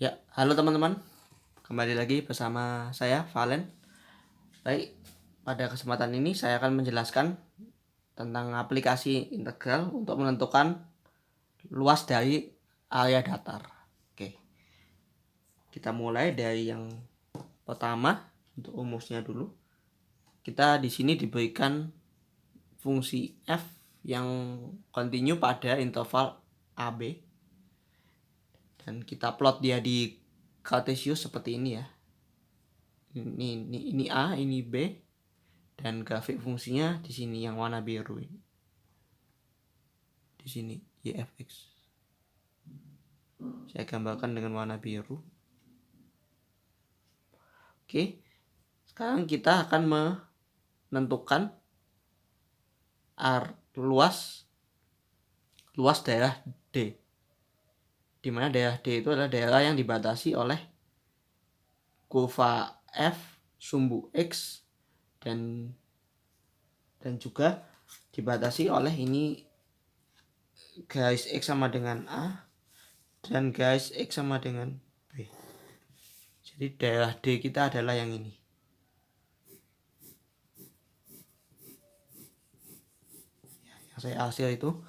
Ya, halo teman-teman. Kembali lagi bersama saya, Valen. Baik, pada kesempatan ini saya akan menjelaskan tentang aplikasi integral untuk menentukan luas dari area datar. Oke, kita mulai dari yang pertama untuk rumusnya dulu. Kita di sini diberikan fungsi f yang kontinu pada interval AB. Dan kita plot dia di Cartesius seperti ini ya. Ini A, ini B, dan grafik fungsinya di sini yang warna biru ini. Di sini y(f(x). Saya gambarkan dengan warna biru. Oke. Sekarang kita akan menentukan luas daerah D. Di mana daerah D itu adalah daerah yang dibatasi oleh kurva f sumbu x dan juga dibatasi oleh ini garis x sama dengan A dan garis x sama dengan B. Jadi daerah D kita adalah yang ini. Yang saya hasil itu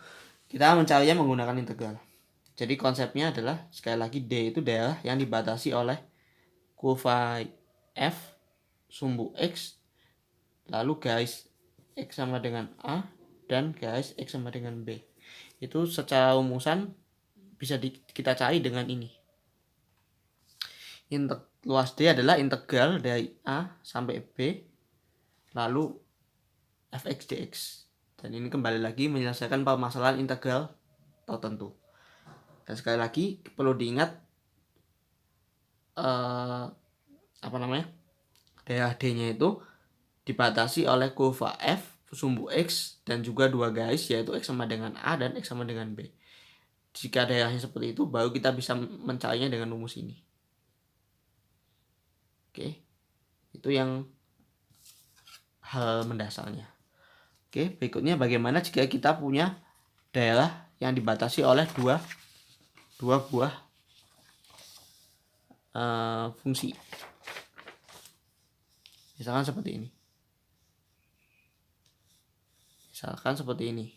kita mencarinya menggunakan integral. Jadi konsepnya adalah sekali lagi D itu daerah yang dibatasi oleh kurva f sumbu x, lalu garis x sama dengan A dan garis x sama dengan B. Itu secara rumusan bisa kita cari dengan ini. Luas D adalah integral dari A sampai B lalu fx dx. Dan ini kembali lagi menyelesaikan permasalahan integral tertentu. Dan sekali lagi perlu diingat daerah D-nya itu dibatasi oleh kurva f sumbu x dan juga dua garis yaitu x sama dengan A dan x sama dengan B. Jika daerahnya seperti itu baru kita bisa mencarinya dengan rumus ini. Oke. Itu yang hal mendasarnya. Oke, berikutnya bagaimana jika kita punya daerah yang dibatasi oleh dua buah fungsi. Misalkan seperti ini.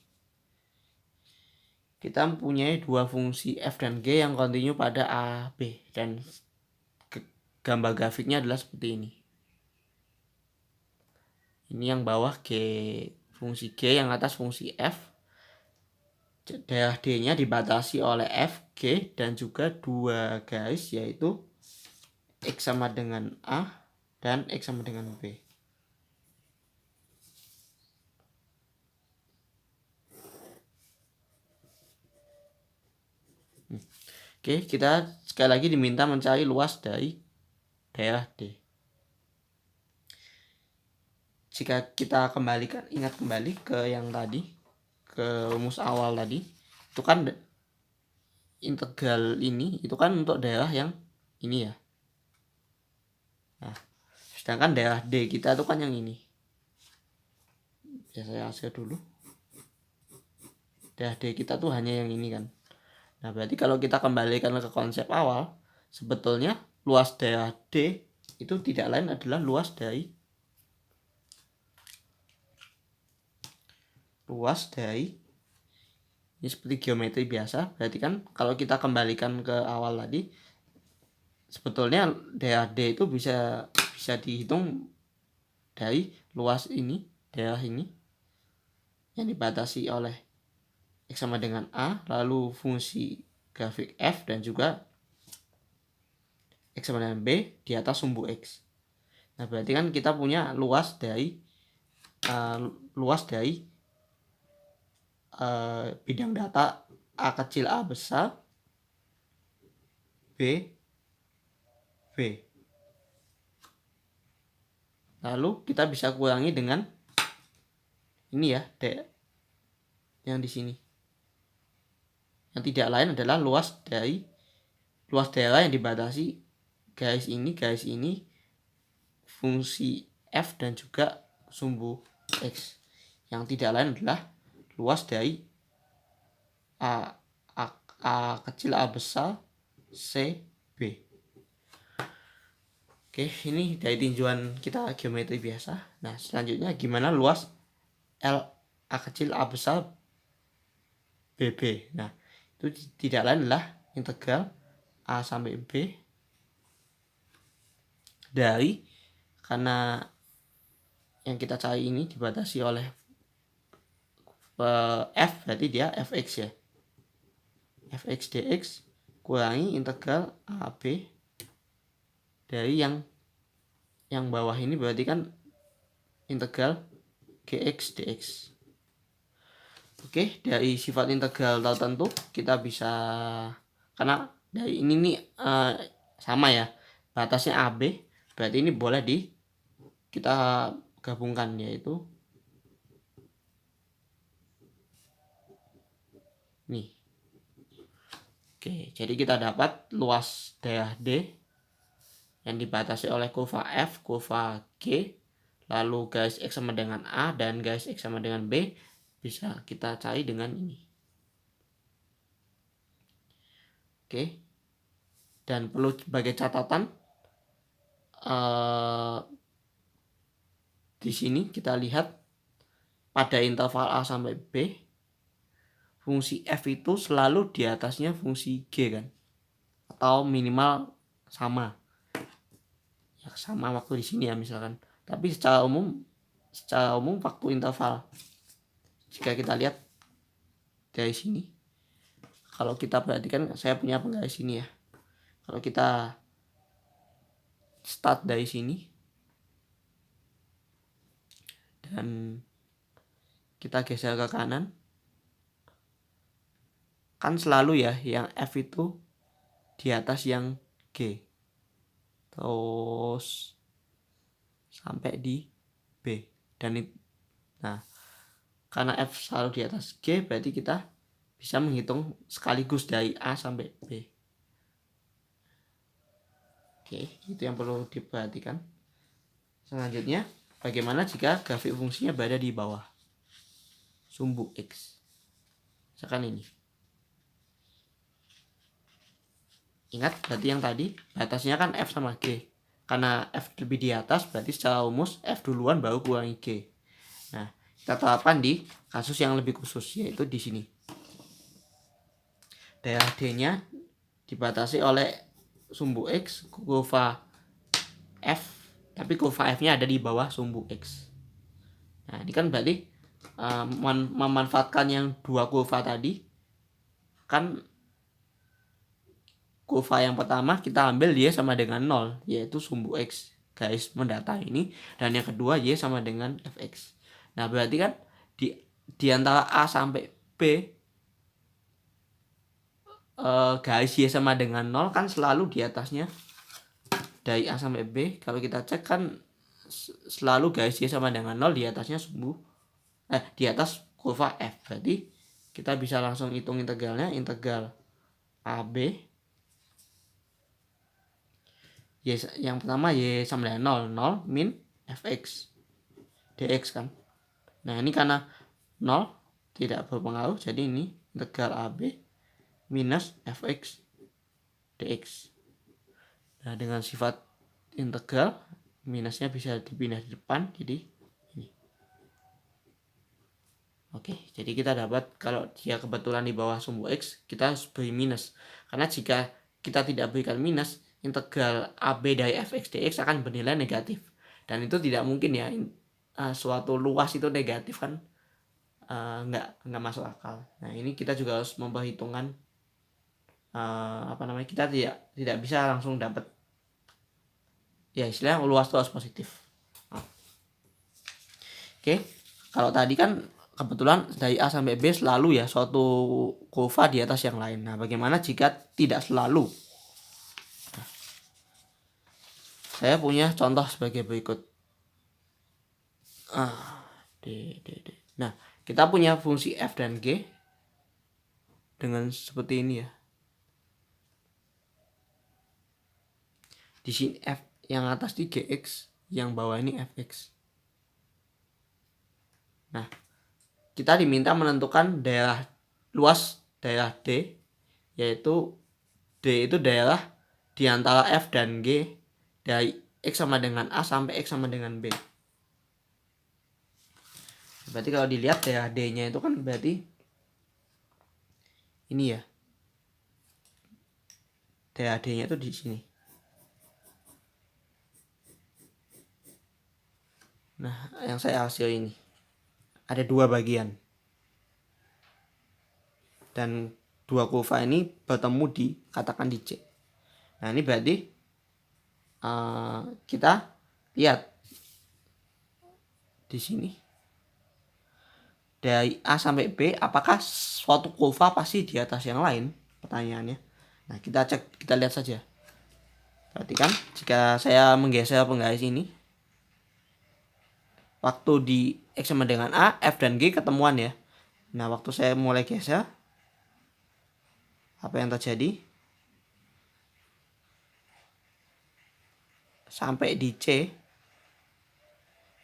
Kita mempunyai dua fungsi f dan g yang kontinu pada a, b, dan gambar grafiknya adalah seperti ini. Ini yang bawah g fungsi g, yang atas fungsi f. Daerah D-nya dibatasi oleh f, g, dan juga dua garis yaitu x sama dengan A dan x sama dengan B. Oke, kita sekali lagi diminta mencari luas dari daerah D. Jika kita ingat kembali ke yang tadi, ke rumus awal tadi, itu kan integral ini itu kan untuk daerah yang ini ya. Nah, sedangkan daerah D kita itu kan yang ini. Ya, saya hasil dulu. Daerah D kita tuh hanya yang ini kan. Nah, berarti kalau kita kembalikan ke konsep awal, sebetulnya luas daerah D itu tidak lain adalah luas dari ini seperti geometri biasa. Berarti kan kalau kita kembalikan ke awal tadi, sebetulnya daerah D itu bisa dihitung dari luas ini, daerah ini yang dibatasi oleh x sama dengan A, lalu fungsi grafik f dan juga x sama dengan B di atas sumbu x. Nah, berarti kan kita punya luas dari bidang data A kecil A besar B lalu kita bisa kurangi dengan ini ya, yang di sini, yang tidak lain adalah luas daerah yang dibatasi garis ini fungsi f dan juga sumbu x, yang tidak lain adalah luas dari A kecil A besar C B. Oke, ini dari tinjauan kita geometri biasa. Nah, selanjutnya gimana luas L A kecil A besar BB. Nah, itu tidak lain adalah integral A sampai B dari, karena yang kita cari ini dibatasi oleh F, berarti dia Fx ya. Fx dx kurangi integral AB dari yang bawah ini, berarti kan integral Gx dx. Oke, dari sifat integral tertentu kita bisa, karena dari ini nih sama ya, batasnya AB, berarti ini boleh kita gabungkan, yaitu nih. Oke, jadi kita dapat luas daerah D yang dibatasi oleh kurva F, kurva G, lalu garis X sama dengan A dan garis X sama dengan B bisa kita cari dengan ini. Oke, dan perlu sebagai catatan, di sini kita lihat pada interval A sampai B, fungsi F itu selalu di atasnya fungsi G kan, atau minimal sama ya, sama waktu di sini ya misalkan. Tapi secara umum waktu interval, jika kita lihat dari sini, kalau kita perhatikan, saya punya penggaris sini ya, kalau kita start dari sini dan kita geser ke kanan, kan selalu ya yang F itu di atas yang G terus sampai di B, dan nah, karena F selalu di atas G, berarti kita bisa menghitung sekaligus dari A sampai B. Oke, itu yang perlu diperhatikan. Selanjutnya, bagaimana jika grafik fungsinya berada di bawah sumbu X? Misalkan ini. Ingat, berarti yang tadi batasnya kan F sama G. Karena F lebih di atas, berarti secara rumus F duluan baru kurangi G. Nah, kita terapkan di kasus yang lebih khusus, yaitu di sini. Daerah D-nya dibatasi oleh sumbu X, kurva F, tapi kurva F-nya ada di bawah sumbu X. Nah, ini kan berarti memanfaatkan yang dua kurva tadi, kan kurva yang pertama kita ambil Y sama dengan 0, yaitu sumbu X garis mendatar ini, dan yang kedua Y sama dengan Fx. Nah, berarti kan di antara A sampai B, garis Y sama dengan 0 kan selalu di atasnya dari A sampai B. Kalau kita cek kan selalu garis Y sama dengan 0 di atasnya di atas kurva F. Berarti kita bisa langsung hitung integralnya, integral AB Y, yang pertama Y sama dengan 0 min Fx dx kan. Nah, ini karena 0 tidak berpengaruh, jadi ini integral AB minus Fx dx. Nah, dengan sifat integral, minusnya bisa dipindah di depan, jadi ini. Oke, jadi kita dapat kalau dia kebetulan di bawah sumbu X, kita harus beri minus. Karena jika kita tidak berikan minus, integral AB dari Fx dx akan bernilai negatif. Dan itu tidak mungkin ya, suatu luas itu negatif kan, nggak masuk akal. Nah, ini kita juga harus memperhitungkan, kita tidak bisa langsung dapat ya, istilahnya luas itu harus positif. Oke, kalau tadi kan kebetulan dari A sampai B selalu ya suatu kurva di atas yang lain. Nah, bagaimana jika tidak selalu? Nah, saya punya contoh sebagai berikut. Nah, kita punya fungsi F dan G dengan seperti ini ya. Di sini F yang atas di Gx, yang bawah ini Fx. Nah, kita diminta menentukan luas daerah D, yaitu D itu daerah di antara F dan G dari X sama dengan A sampai X sama dengan B. Berarti kalau dilihat ya D-nya itu kan berarti ini ya. DAD-nya itu di sini. Nah, yang saya hasil ini ada 2 bagian. Dan 2 kurva ini bertemu di katakan di C. Nah, ini berarti kita lihat di sini. Dari A sampai B, apakah suatu kurva pasti di atas yang lain? Pertanyaannya. Nah, kita lihat saja. Perhatikan, jika saya menggeser penggaris ini, waktu di X sama dengan A, F dan G ketemuan ya. Nah, waktu saya mulai geser, apa yang terjadi? Sampai di C,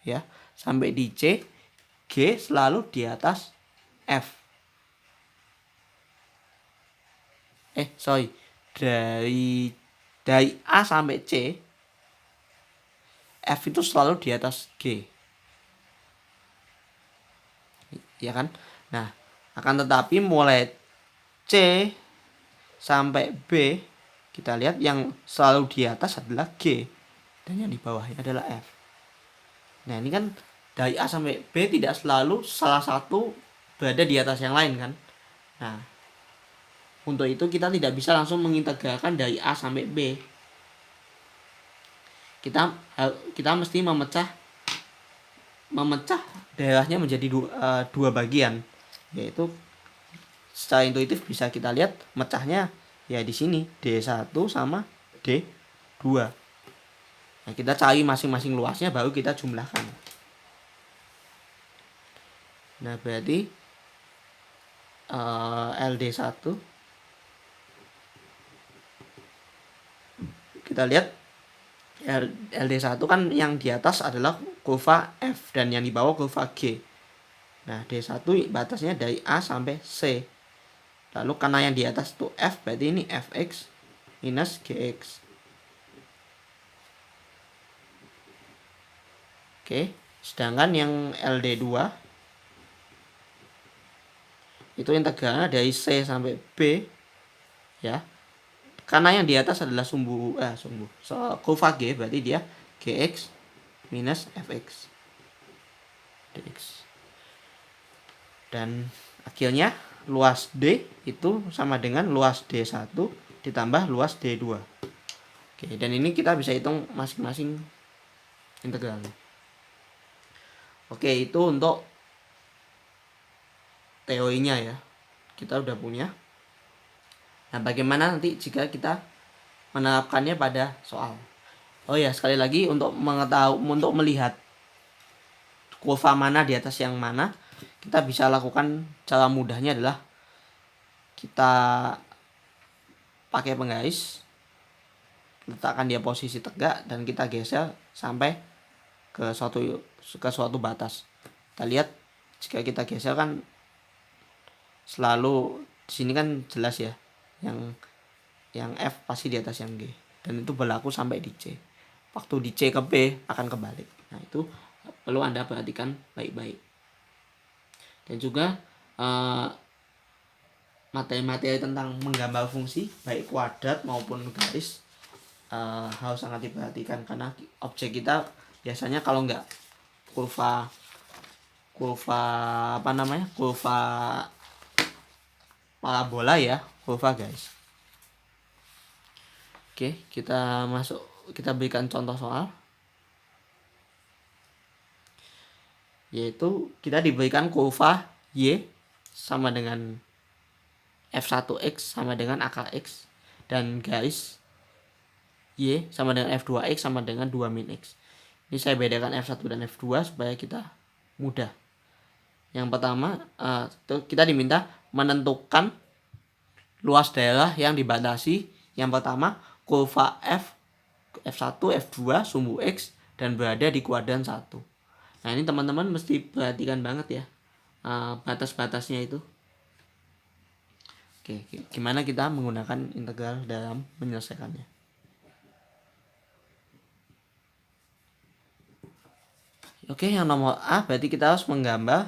ya, sampai di C, G selalu di atas F. Dari A sampai C, F itu selalu di atas G. Ya kan? Nah, akan tetapi mulai C sampai B, kita lihat yang selalu di atas adalah G. Dan yang di bawahnya adalah F. Nah, ini kan dari A sampai B tidak selalu salah satu berada di atas yang lain kan. Nah, untuk itu kita tidak bisa langsung mengintegralkan dari A sampai B. Kita mesti memecah daerahnya menjadi dua bagian, yaitu secara intuitif bisa kita lihat mecahnya ya di sini D1 sama D2. Nah, kita cari masing-masing luasnya baru kita jumlahkan. Nah, berarti LD1 kita lihat LD1 kan yang di atas adalah kurva F dan yang di bawah kurva G. Nah, D1 batasnya dari A sampai C. Lalu karena yang di atas itu F, berarti ini Fx minus Gx. Oke, sedangkan yang LD2 itu integralnya dari C sampai B ya. Karena yang di atas adalah kurva G, berarti dia Gx minus Fx dx. Dan akhirnya luas D itu sama dengan luas D1 ditambah luas D2. Oke, dan ini kita bisa hitung masing-masing integralnya. Oke, itu untuk teorinya ya. Kita udah punya. Nah, bagaimana nanti jika kita menerapkannya pada soal? Oh ya, sekali lagi untuk melihat kurva mana di atas yang mana, kita bisa lakukan cara mudahnya adalah kita pakai penggaris, letakkan dia posisi tegak dan kita geser sampai ke suatu batas. Kita lihat jika kita geser kan selalu di sini kan jelas ya, yang F pasti di atas yang G, dan itu berlaku sampai di C. Waktu di C ke B akan kebalik. Nah, itu perlu Anda perhatikan baik-baik. Dan juga materi-materi tentang menggambar fungsi baik kuadrat maupun garis harus sangat diperhatikan, karena objek kita biasanya kalau nggak kurva parabola ya, kurva guys. Oke, kita berikan contoh soal, yaitu kita diberikan kurva Y sama dengan F1x sama dengan akar X, dan garis Y sama dengan F2x sama dengan 2 min X. Ini saya bedakan F1 dan F2 supaya kita mudah. Yang pertama, kita diminta menentukan luas daerah yang dibatasi. Yang pertama, kurva F1, F2, sumbu X dan berada di kuadran 1. Nah, ini teman-teman mesti perhatikan banget ya batas-batasnya itu. Oke, gimana kita menggunakan integral dalam menyelesaikannya? Oke, yang nomor A berarti kita harus menggambar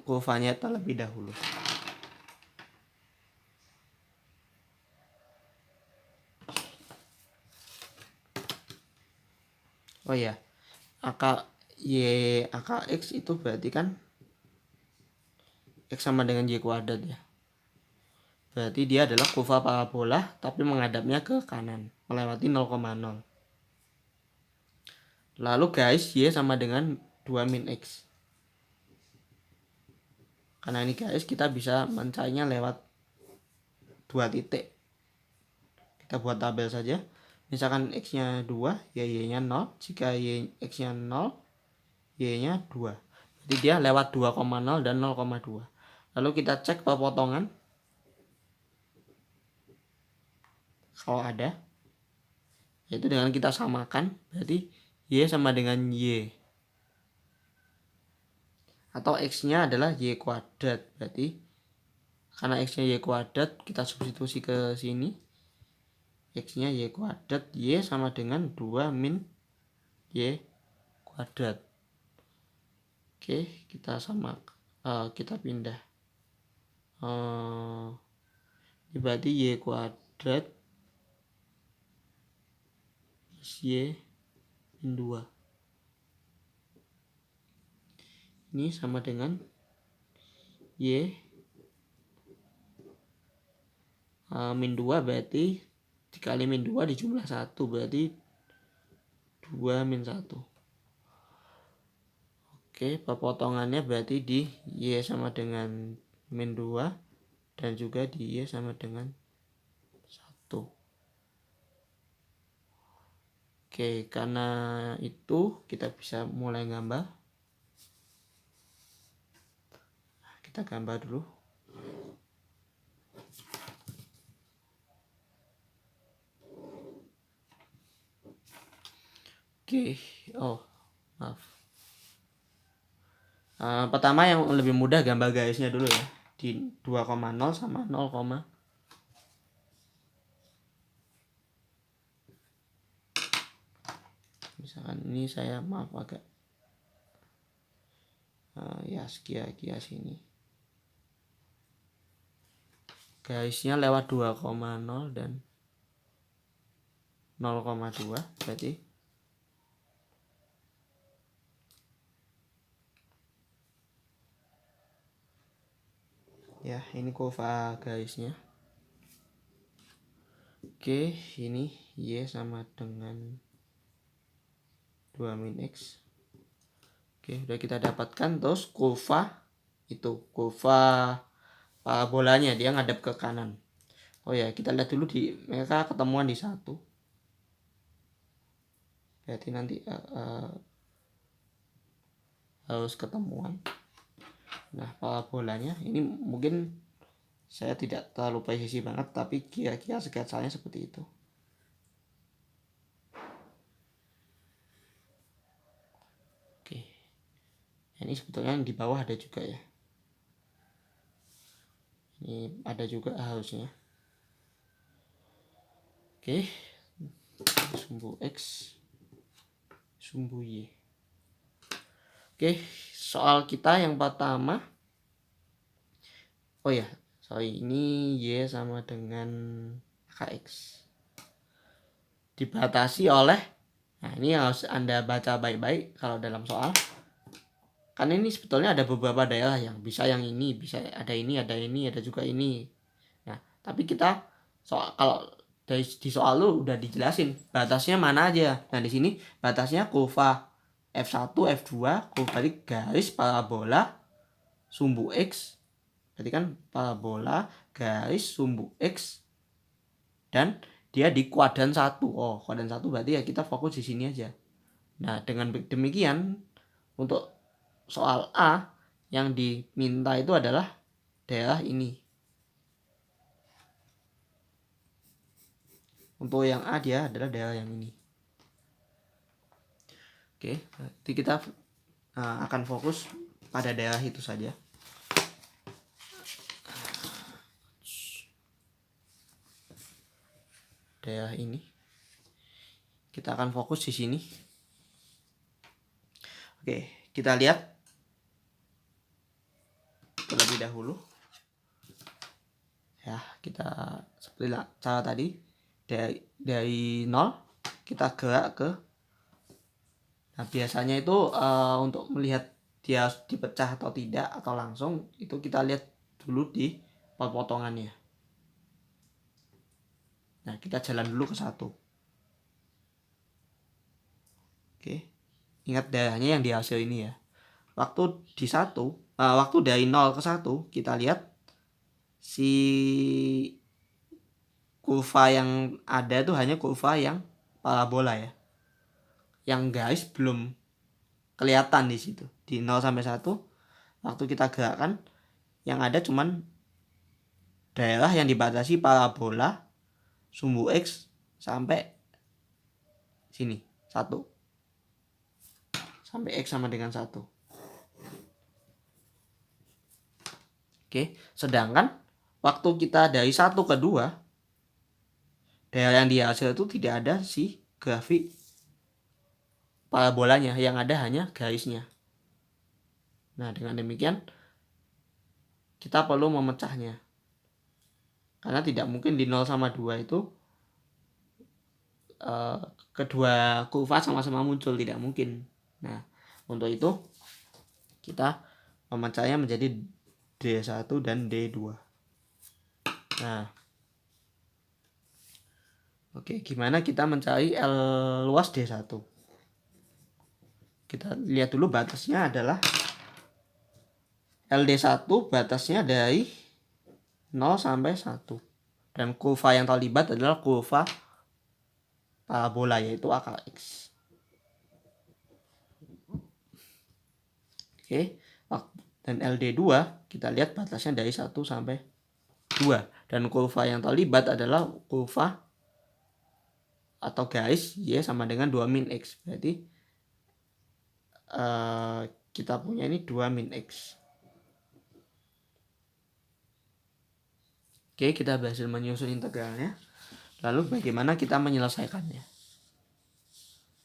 kurvanya terlebih dahulu. Oh ya, angka Y, angka X itu berarti kan X sama dengan Y kuadrat ya. Berarti dia adalah kurva parabola tapi menghadapnya ke kanan, melewati 0,0. Lalu guys, Y sama dengan 2 min X. Karena ini guys, kita bisa mencarinya lewat 2 titik. Kita buat tabel saja. Misalkan X-nya 2, ya Y-nya 0. Jika X-nya 0, Y-nya 2. Jadi dia lewat 2,0 dan 0,2. Lalu kita cek pepotongan. Kalau ada, yaitu dengan kita samakan, berarti Y sama dengan Y. Atau X-nya adalah Y kuadrat. Berarti karena X-nya Y kuadrat, kita substitusi ke sini. X-nya Y kuadrat, Y sama dengan 2 min Y kuadrat. Oke, kita kita pindah. Ini berarti Y kuadrat Y min 2. Ini sama dengan Y min 2 berarti dikali min 2 dijumlah 1 berarti 2 min 1. Oke, pepotongannya berarti di Y sama dengan min 2 dan juga di Y sama dengan 1. Oke, karena itu kita bisa mulai gambar. Kita gambar dulu. Oke, maaf. Pertama yang lebih mudah gambar garisnya dulu ya. Di 2,0 sama 0, misalkan ini saya maaf agak ya sekilas ini. Garisnya lewat 2,0 dan 0,2 berarti ya ini kurva garisnya. Oke, ini Y sama dengan 2 min X. Oke, udah kita dapatkan. Terus kurva parabolanya dia ngadep ke kanan. Oh ya, kita lihat dulu mereka ketemuan di 1. Berarti nanti harus ketemuan. Nah, parabolanya ini mungkin saya tidak terlalu presisi banget, tapi kira-kira sketsanya seperti itu. Oke, ini sebetulnya yang di bawah ada juga ya. Ini ada juga harusnya. Oke, sumbu X, sumbu Y. Oke, soal kita yang pertama. Oh ya, ini Y sama dengan KX. Dibatasi oleh, nah ini harus Anda baca baik-baik kalau dalam soal. Kan ini sebetulnya ada beberapa daerah yang bisa yang ini, bisa ada ini, ada juga ini. Nah, tapi kita kalau di soal lu udah dijelasin batasnya mana aja. Nah, di sini batasnya kurva F1, F2, kurva garis parabola sumbu X. Berarti kan parabola garis sumbu X dan dia di kuadran 1. Oh, kuadran 1 berarti ya kita fokus di sini aja. Nah, dengan demikian untuk soal A yang diminta itu adalah daerah ini. Untuk yang A dia adalah daerah yang ini. Oke, berarti kita akan fokus pada daerah itu saja. Daerah ini. Kita akan fokus di sini. Oke, kita lihat terlebih dahulu. Ya, kita seperti cara tadi dari 0 kita gerak ke. Nah, biasanya itu untuk melihat dia dipecah atau tidak atau langsung itu kita lihat dulu di potongannya. Nah, kita jalan dulu ke 1. Oke. Ingat daerahnya yang di hasil ini ya. Waktu di 1, waktu dari 0 ke 1 kita lihat si kurva yang ada itu hanya kurva yang parabola ya. Yang guys belum kelihatan di situ. Di 0 sampai 1 waktu kita gerakkan yang ada cuman daerah yang dibatasi parabola sumbu X sampai sini 1. Sampai X sama dengan 1. Oke, sedangkan waktu kita dari 1 ke 2 daerah yang dihasil itu tidak ada si grafik parabolanya, yang ada hanya garisnya. Nah, dengan demikian kita perlu memecahnya. Karena tidak mungkin di 0 sama 2 itu kedua kurva sama-sama muncul, tidak mungkin. Nah, untuk itu kita memecahnya menjadi D1 dan D2. Nah, oke, gimana kita mencari L luas D1? Kita lihat dulu batasnya adalah LD1 batasnya dari 0 sampai 1. Dan kurva yang terlibat adalah kurva parabola yaitu akar X. Oke, dan LD2 kita lihat batasnya dari 1 sampai 2. Dan kurva yang terlibat adalah kurva atau garis Y sama dengan 2 min X. Berarti kita punya ini 2 min X. Oke, kita berhasil menyusun integralnya. Lalu bagaimana kita menyelesaikannya?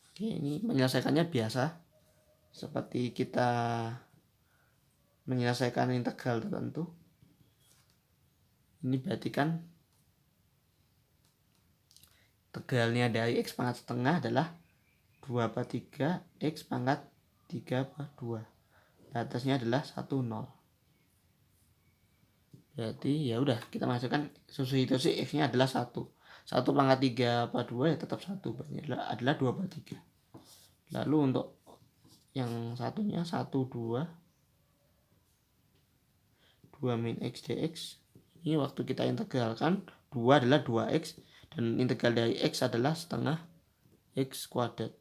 Oke, ini menyelesaikannya biasa. Seperti kita menyelesaikan integral tertentu. Ini berarti kan integralnya dari X pangkat setengah adalah 2/3 X pangkat 3/2. Batasnya adalah 1, 0. Berarti ya udah kita masukkan substitusi X-nya adalah 1. 1 pangkat 3/2 ya tetap 1. Berarti adalah 2/3. Lalu untuk yang satunya 1, 2 min X dx. Ini waktu kita integralkan 2 adalah 2X. Dan integral dari X adalah setengah X kuadrat.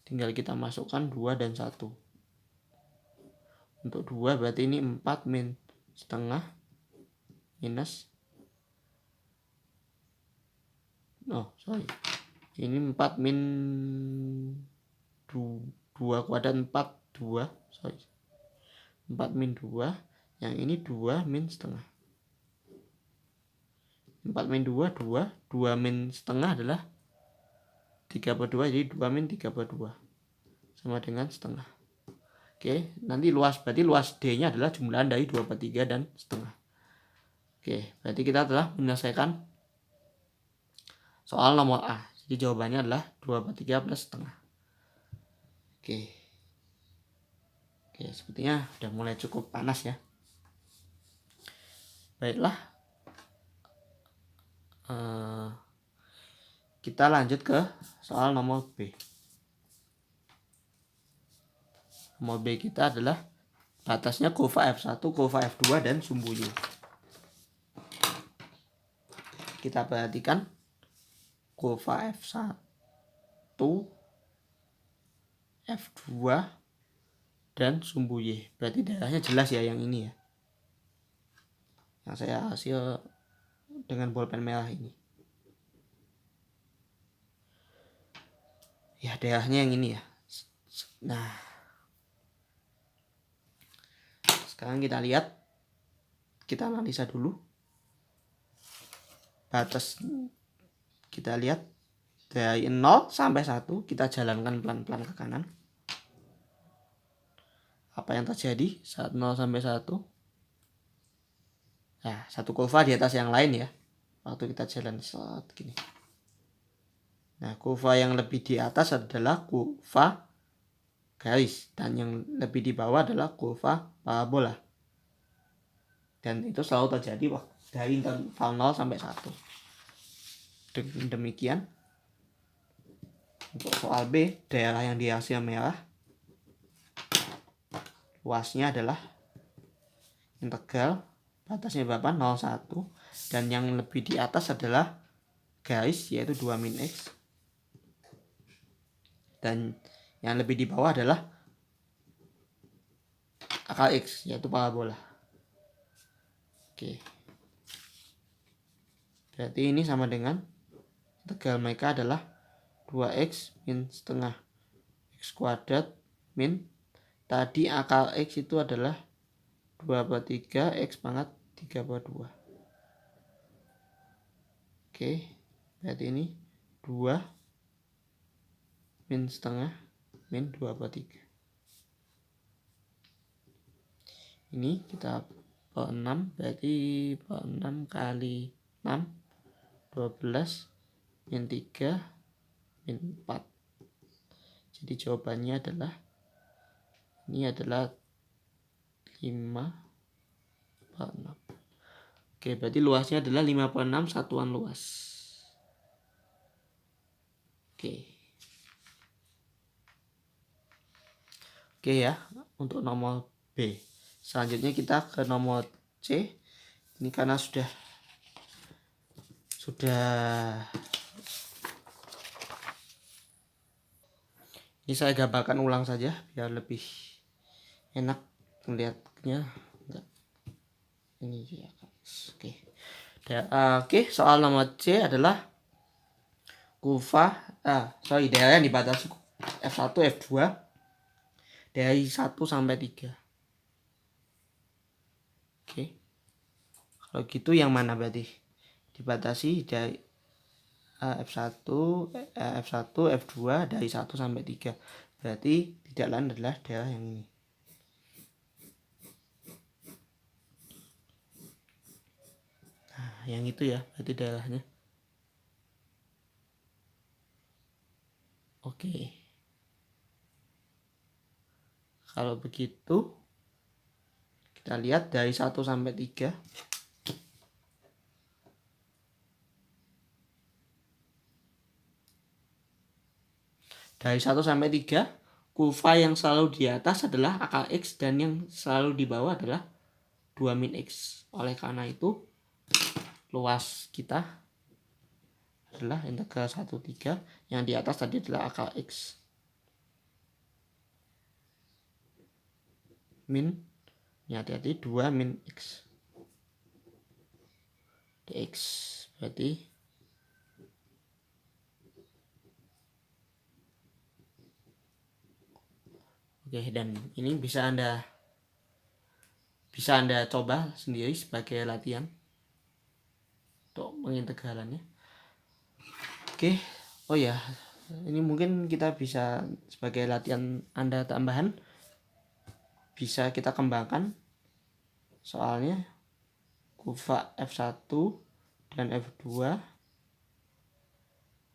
Tinggal kita masukkan 2 dan 1. Untuk 2 berarti ini 4 min setengah minus ini 4 min 2 kuadrat 4 min 2. Yang ini 2 min setengah. 4 min 2 min setengah adalah 3/2. Jadi 2 min 3/2 sama dengan setengah. Oke, nanti berarti luas D-nya adalah jumlahan dari 2/3 dan setengah. Oke, berarti kita telah menyelesaikan soal nomor A. Jadi jawabannya adalah 2/3 plus setengah. Oke, sepertinya udah mulai cukup panas ya. Baiklah, kita lanjut ke soal nomor B. Nomor B kita adalah batasnya kurva F1, kurva F2, dan sumbu Y. Kita perhatikan kurva F1, F2, dan sumbu Y. Berarti daerahnya jelas ya yang ini ya. Yang saya hasil dengan bolpen merah ini. Ya, daerahnya yang ini ya. Nah, sekarang kita lihat, kita analisa dulu. Batas kita lihat dari 0 sampai 1 kita jalankan pelan-pelan ke kanan. Apa yang terjadi saat 0 sampai 1? Nah, satu kurva di atas yang lain ya. Waktu kita jalan saat gini. Nah, kurva yang lebih di atas adalah kurva garis. Dan yang lebih di bawah adalah kurva parabola. Dan itu selalu terjadi dari interval 0 sampai 1. Demikian. Untuk soal B, daerah yang dihiasi merah, luasnya adalah integral, batasnya berapa? 0,1. Dan yang lebih di atas adalah garis, yaitu 2 min X. Dan yang lebih di bawah adalah akar X, yaitu parabola. Oke. Berarti ini sama dengan integral mereka adalah 2x min setengah x kuadrat min tadi akar x itu adalah 2/3 x pangkat 3/2. Oke, berarti ini 2 min setengah min 2/3. Ini kita per 6, berarti per 6 kali 6 12 min 3 min 4. Jadi jawabannya adalah ini adalah 5/6. Oke, berarti luasnya adalah 5/6 satuan luas. Oke. Oke ya, untuk nomor B. Selanjutnya kita ke nomor C. Ini karena sudah ini saya gambarkan ulang saja biar lebih enak melihatnya. Ini ya. Oke. Oke, soal nomor C adalah kurva daerah yang dibatasi F1, F2 dari 1 sampai 3. Oke. Kalau gitu yang mana berarti? Dibatasi dari F1, F2 dari 1 sampai 3. Berarti tidak lain adalah daerah yang ini. Nah, yang itu ya, berarti daerahnya. Oke. Kalau begitu, kita lihat dari 1 sampai 3. Dari 1 sampai 3, kurva yang selalu di atas adalah akar X dan yang selalu di bawah adalah 2 min X. Oleh karena itu, luas kita adalah integral 1/3. Yang di atas tadi adalah akar X. Min, ini hati-hati, 2 min X. Dx, berarti oke, dan ini bisa Anda coba sendiri sebagai latihan untuk mengintegralannya. Oke. Oh ya, ini mungkin kita bisa sebagai latihan Anda tambahan, bisa kita kembangkan soalnya kurva F1 dan F2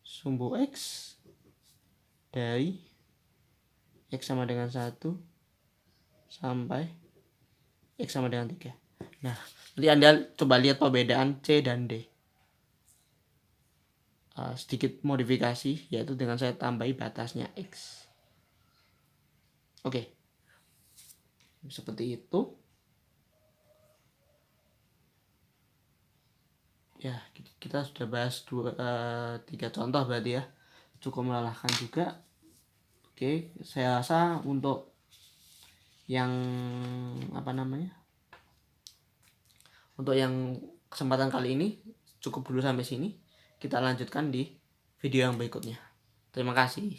sumbu X dari X sama dengan 1 sampai X sama dengan 3. Nah, nanti Anda coba lihat perbedaan C dan D. Sedikit modifikasi, yaitu dengan saya tambahi batasnya X. Oke. Seperti itu. Ya, kita sudah bahas 3 contoh berarti ya. Cukup melelahkan juga. Oke, saya rasa untuk yang untuk yang kesempatan kali ini cukup dulu sampai sini. Kita lanjutkan di video yang berikutnya. Terima kasih.